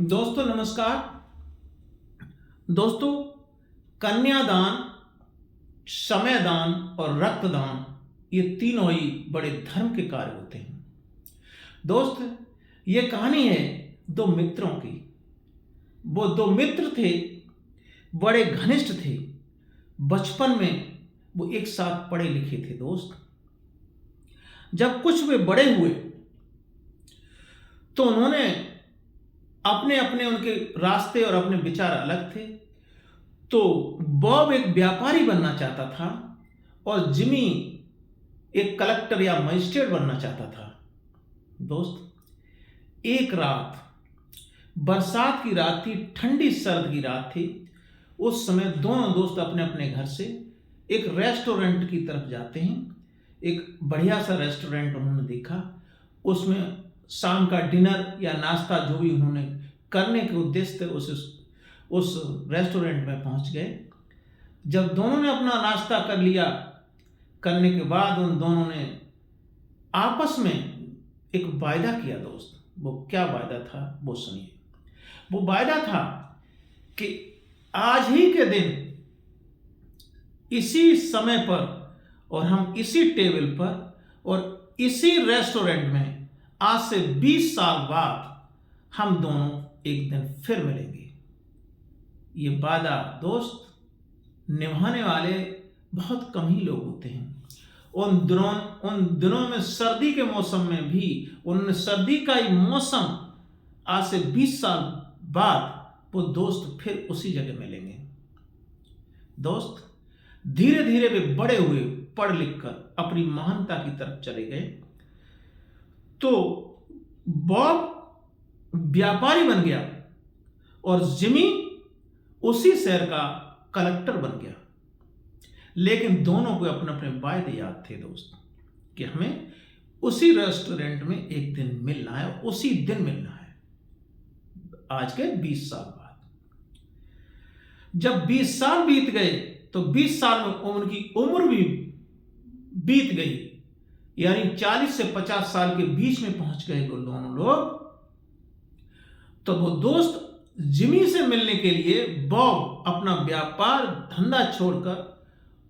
दोस्तों नमस्कार। दोस्तों, कन्यादान, समयदान और रक्तदान ये तीनों ही बड़े धर्म के कार्य होते हैं। दोस्त, ये कहानी है दो मित्रों की। वो दो मित्र थे, बड़े घनिष्ठ थे। बचपन में वो एक साथ पढ़े लिखे थे। दोस्त, जब कुछ वे बड़े हुए तो उन्होंने अपने अपने उनके रास्ते और अपने विचार अलग थे। तो बॉब एक व्यापारी बनना चाहता था और जिमी एक कलेक्टर या मजिस्ट्रेट बनना चाहता था। दोस्त, एक रात, बरसात की रात थी, ठंडी सर्द की रात थी। उस समय दोनों दोस्त अपने अपने घर से एक रेस्टोरेंट की तरफ जाते हैं। एक बढ़िया सा रेस्टोरेंट उन्होंने देखा। उसमें शाम का डिनर या नाश्ता जो भी उन्होंने करने के उद्देश्य से उस रेस्टोरेंट में पहुंच गए। जब दोनों ने अपना नाश्ता कर लिया, करने के बाद उन दोनों ने आपस में एक वायदा किया। दोस्त, वो क्या वायदा था वो सुनिए। वो वायदा था कि आज ही के दिन इसी समय पर और हम इसी टेबल पर और इसी रेस्टोरेंट में आज से 20 साल बाद हम दोनों एक दिन फिर मिलेंगे। ये वादा दोस्त निभाने वाले बहुत कम ही लोग होते हैं। उन दिनों में सर्दी के मौसम में भी उन्होंने सर्दी का ही मौसम आज से 20 साल बाद वो दोस्त फिर उसी जगह मिलेंगे। दोस्त, धीरे धीरे वे बड़े हुए, पढ़ लिख कर अपनी महानता की तरफ चले गए। तो बॉब व्यापारी बन गया और जिमी उसी शहर का कलेक्टर बन गया। लेकिन दोनों को अपने अपने वायदे याद थे। दोस्त, कि हमें उसी रेस्टोरेंट में एक दिन मिलना है, उसी दिन मिलना है, आज के 20 साल बाद। जब 20 साल बीत गए तो 20 साल में उनकी उम्र भी बीत गई, यानी 40 से 50 साल के बीच में पहुंच गए वो दोनों लोग। तो वो दोस्त जिमी से मिलने के लिए बॉब अपना व्यापार धंधा छोड़कर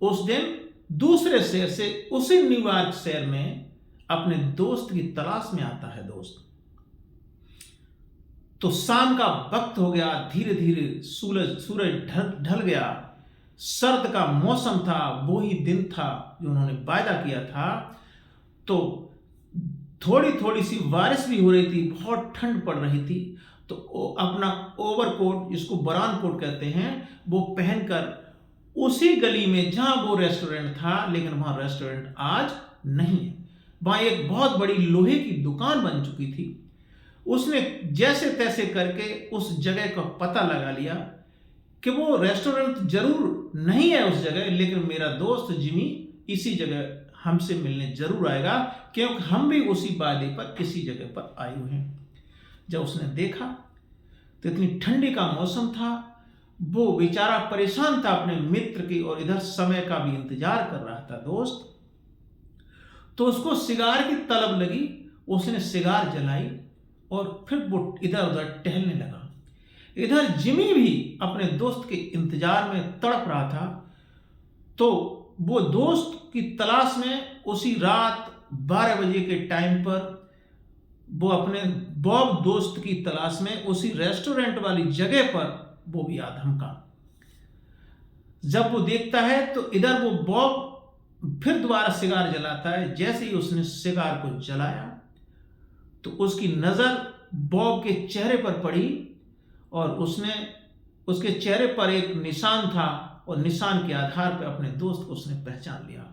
उस दिन दूसरे शहर से उसी न्यूयॉर्क शहर में अपने दोस्त की तलाश में आता है। दोस्त, तो शाम का वक्त हो गया, धीरे धीरे सूरज ढल गया। सर्द का मौसम था, वो ही दिन था जो उन्होंने वायदा किया था। तो थोड़ी थोड़ी सी बारिश भी हो रही थी, बहुत ठंड पड़ रही थी। तो अपना ओवरकोट, जिसको बरान कोट कहते हैं, वो पहनकर उसी गली में जहां वो रेस्टोरेंट था, लेकिन वहां रेस्टोरेंट आज नहीं है, वहां एक बहुत बड़ी लोहे की दुकान बन चुकी थी। उसने जैसे तैसे करके उस जगह का पता लगा लिया कि वो रेस्टोरेंट जरूर नहीं है उस जगह, लेकिन मेरा दोस्त जिमी इसी जगह हमसे मिलने जरूर आएगा, क्योंकि हम भी उसी वादे पर इसी जगह पर आए हुए हैं। जब उसने देखा तो इतनी ठंडी का मौसम था, वो बेचारा परेशान था अपने मित्र की, और इधर समय का भी इंतजार कर रहा था। दोस्त, तो उसको सिगार की तलब लगी। उसने सिगार जलाई और फिर वो इधर उधर टहलने लगा। इधर जिमी भी अपने दोस्त के इंतजार में तड़प रहा था। तो वो दोस्त की तलाश में उसी रात 12 बजे के टाइम पर वो अपने बॉब दोस्त की तलाश में उसी रेस्टोरेंट वाली जगह पर वो भी आधमका। जब वो देखता है तो इधर वो बॉब फिर दोबारा सिगार जलाता है। जैसे ही उसने सिगार को जलाया तो उसकी नजर बॉब के चेहरे पर पड़ी और उसके चेहरे पर एक निशान था, और निशान के आधार पर अपने दोस्त को उसने पहचान लिया।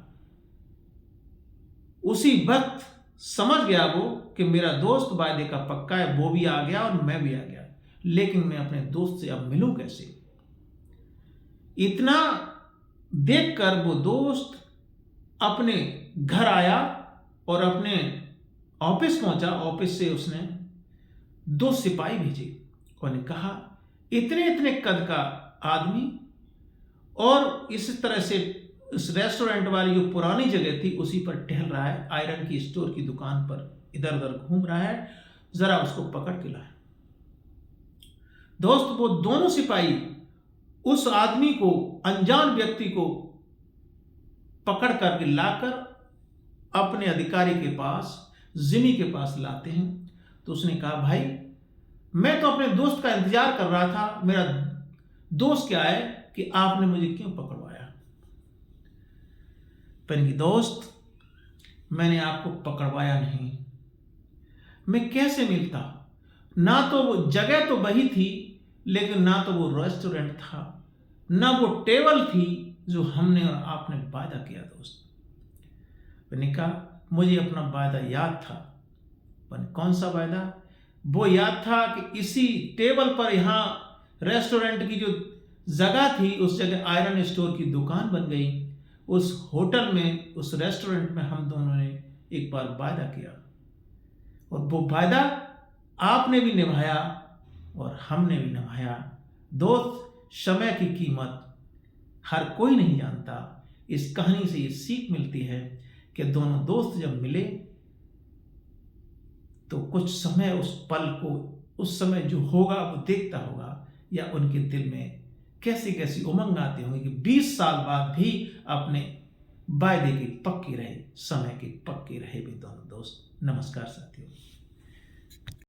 उसी वक्त समझ गया वो कि मेरा दोस्त वायदे का पक्का है, वो भी आ गया और मैं भी आ गया, लेकिन मैं अपने दोस्त से अब मिलूं कैसे। इतना देखकर वो दोस्त अपने घर आया और अपने ऑफिस पहुंचा। ऑफिस से उसने 2 सिपाही भेजे और ने कहा, इतने इतने कद का आदमी और इस तरह से इस रेस्टोरेंट वाली जो पुरानी जगह थी उसी पर टहल रहा है, आयरन की स्टोर की दुकान पर इधर उधर घूम रहा है, जरा उसको पकड़ के लाए। दोस्त वो दोनों सिपाही उस आदमी को, अनजान व्यक्ति को पकड़ कर लाकर अपने अधिकारी के पास, जिमी के पास लाते हैं। तो उसने कहा, भाई मैं तो अपने दोस्त का इंतजार कर रहा था, मेरा दोस्त क्या है कि आपने मुझे क्यों पकड़वाया? पर कि दोस्त, मैंने आपको पकड़वाया नहीं, मैं कैसे मिलता? ना तो वो जगह तो वही थी, लेकिन ना तो वो रेस्टोरेंट था, ना वो टेबल थी जो हमने और आपने वादा किया। दोस्त मैंने कहा, मुझे अपना वादा याद था। पर कौन सा वादा? वो याद था कि इसी टेबल पर, यहाँ रेस्टोरेंट की जो जगह थी, उस जगह आयरन स्टोर की दुकान बन गई। उस होटल में, उस रेस्टोरेंट में हम दोनों ने एक बार वादा किया, और वो वादा आपने भी निभाया और हमने भी निभाया। दोस्त, समय की कीमत हर कोई नहीं जानता। इस कहानी से ये सीख मिलती है कि दोनों दोस्त जब मिले तो कुछ समय उस पल को, उस समय जो होगा वो देखता होगा, या उनके दिल में कैसी कैसी उमंग आती होंगी कि 20 साल बाद भी अपने वायदे की पक्की रहे, समय की पक्की रहे भी दोनों दोस्त। नमस्कार साथियों।